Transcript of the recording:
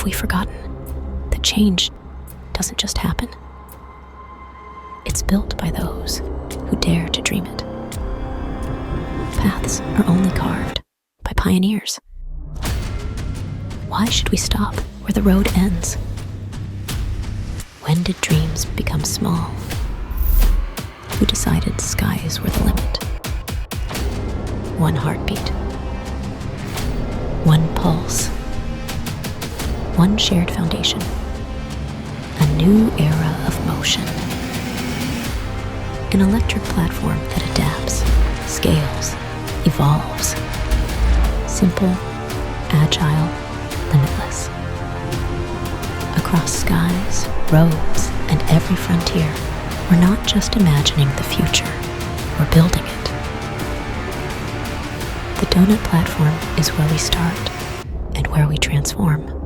Have we forgotten that change doesn't just happen? It's built by those who dare to dream it. Paths are only carved by pioneers. Why should we stop where the road ends? When did dreams become small? Who decided skies were the limit? One heartbeat, one pulse, one shared foundation, a new era of motion. An electric platform that adapts, scales, evolves. Simple, agile, limitless. Across skies, roads, and every frontier, we're not just imagining the future, we're building it. The donut platform is where we start and where we transform.